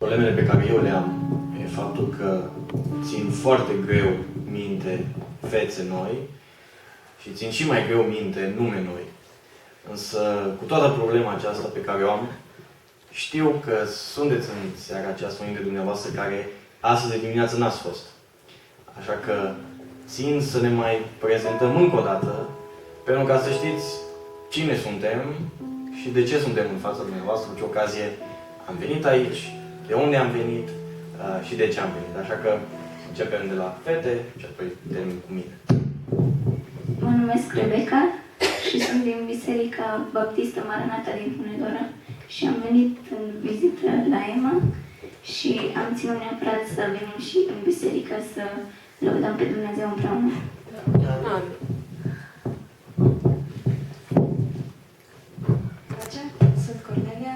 Problemele pe care eu le am e faptul că țin foarte greu minte fețe noi și țin și mai greu minte nume noi. Însă, cu toată problema aceasta pe care o am, știu că sunteți în seara aceasta unii dintre dumneavoastră care astăzi de dimineață n-ați fost. Așa că țin să ne mai prezentăm încă o dată, pentru ca să știți cine suntem și de ce suntem în fața dumneavoastră, cu ce ocazie am venit aici, de unde am venit și de ce am venit. Așa că începem de la fete și apoi termin cu mine. Mă numesc Rebecca și sunt din Biserica Baptistă Maranata din Hunedoara și am venit în vizită la Emma și am ținut neapărat să venim și în biserică să lăudăm pe Dumnezeu împreună. Sunt Cornelia,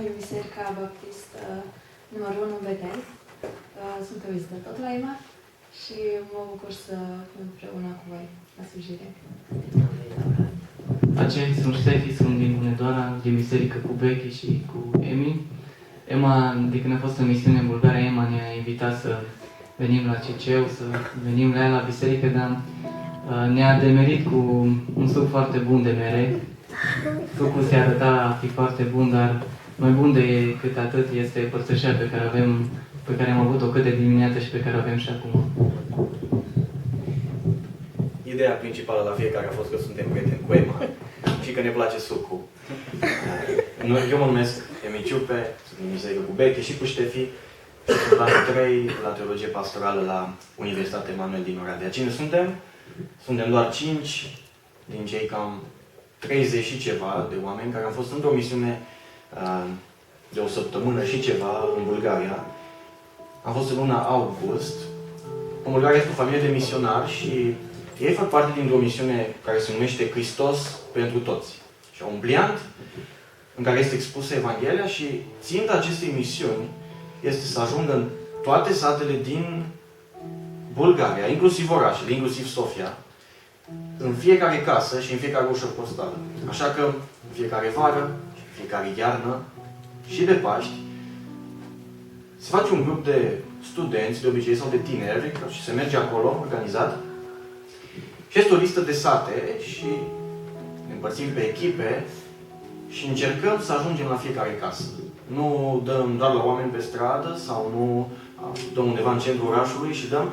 din Biserica Baptistă numărul 1 Betel. Sunt pe vizită tot la Emma și mă bucur să fiu împreună cu voi la slujire. Aceia sunt Ștefi, sunt din Hunedoara, din biserică cu Becky și cu Emi. Emma, de când a fost în misiune în Bulgaria, Emma ne-a invitat să venim la CC-ul, să venim la ea la biserică, dar ne-a demerit cu un suc foarte bun de mere. Sucul se arăta a fi foarte bun, dar mai bun decât atât este părtășia pe care am avut-o cât de dimineață și pe care o avem și acum. Ideea principală la fiecare a fost că suntem prieteni cu Emma și că ne place sucul. Eu mă numesc Emi Ciupe, sunt din biserică cu Beche și cu Ștefi și sunt la 3 la teologie pastorală la Universitatea Emanuel din Oradea. Cine suntem? Suntem doar 5 din cei cam 30 și ceva de oameni care am fost într-o misiune de o săptămână și ceva în Bulgaria. Am fost în luna august. În Bulgaria este o familie de misionari și ei fac parte dintr-o misiune care se numește Hristos pentru toți. Și au un pliant în care este expusă Evanghelia și ținta acestei misiuni este să ajungă în toate satele din Bulgaria, inclusiv orașele, inclusiv Sofia, în fiecare casă și în fiecare ușă postală. Așa că în fiecare vară, în fiecare iarnă și de Paști se face un grup de studenți, de obicei, sau de tineri și se merge acolo, organizat. Și este o listă de sate și ne împărțim pe echipe și încercăm să ajungem la fiecare casă. Nu dăm doar la oameni pe stradă sau nu dăm undeva în centrul orașului și dăm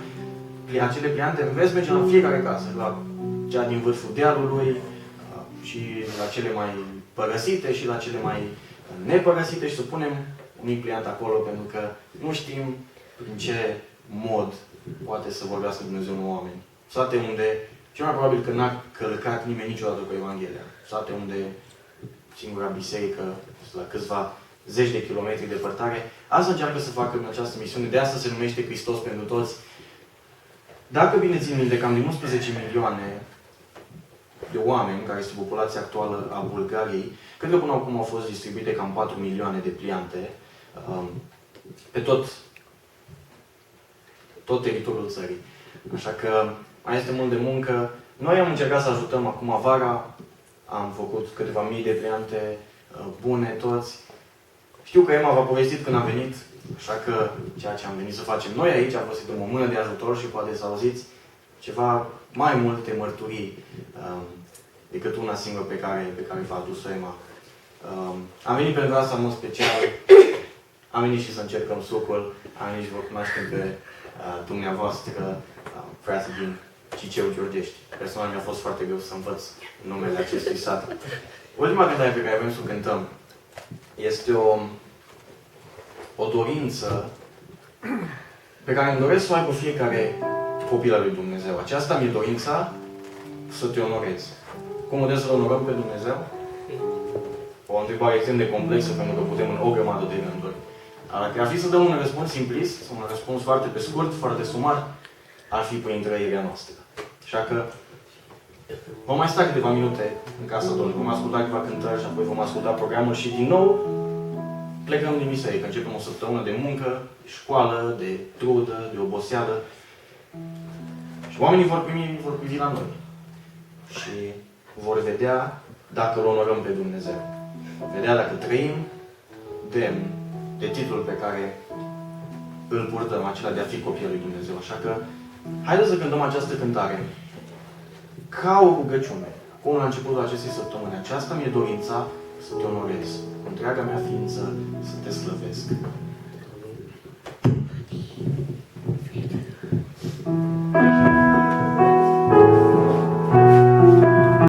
acele pliante în vest, mergem la fiecare casă, la cea din vârful dealului și la cele mai părăsite și la cele mai nepărăsite și să punem un mic pliant acolo pentru că nu știm prin ce mod poate să vorbească Dumnezeu în oameni. Sate unde cel mai probabil că n-a călcat nimeni niciodată cu Evanghelia. Sate unde singura biserică la câțiva zeci de kilometri departare. Asta încearcă să facă în această misiune. De asta se numește Hristos pentru toți. Dacă bine țin minte, cam din 11 milioane de oameni, care este populația actuală a Bulgariei, cred că până acum au fost distribuite cam 4 milioane de pliante pe tot teritoriul țării. Așa că mai este mult de muncă. Noi am încercat să ajutăm acum vara, am făcut câteva mii de pliante bune toți. Știu că Emma v-a povestit când a venit, așa că ceea ce am venit să facem noi aici a fost o mână de ajutor și poate să auziți ceva mai multe mărturii decât una singură pe care v-a adus-o Emma. Am venit pentru asta în mod special, am venit și să încercăm sucul, am venit și vă cunoaștem pe dumneavoastră, frații din Ciceu Georgești. Personal mi-a fost foarte greu să învăț numele acestui sat. Ultima cântare pe care vrem să o cântăm este o dorință pe care îmi doresc să o aibă fiecare copil al lui Dumnezeu. Aceasta mi-e dorința să te onorezi. Cum putem să-L onorăm pe Dumnezeu? O întrebare extrem de complexă, pentru că putem în o grămadă de gânduri. Dacă ar fi să dăm un răspuns simplist, un răspuns foarte pe scurt, foarte sumar, ar fi prin trăirea noastră. Așa că vom mai sta câteva minute în casa Domnului, vom asculta câteva cântări și apoi vom asculta programul și din nou plecăm din biserică. Începem o săptămână de muncă, de școală, de trudă, de oboseală. Și oamenii vor privi la noi. Și vor vedea dacă îl onorăm pe Dumnezeu. Vor vedea dacă trăim demn de titlul pe care îl purtăm, acela de a fi copilul lui Dumnezeu. Așa că, haideți să cântăm această cântare ca o rugăciune. Cum la începutul acestei săptămâni, aceasta mi-e dorința să te onorez. Cu întreaga mea ființă să te slăvesc.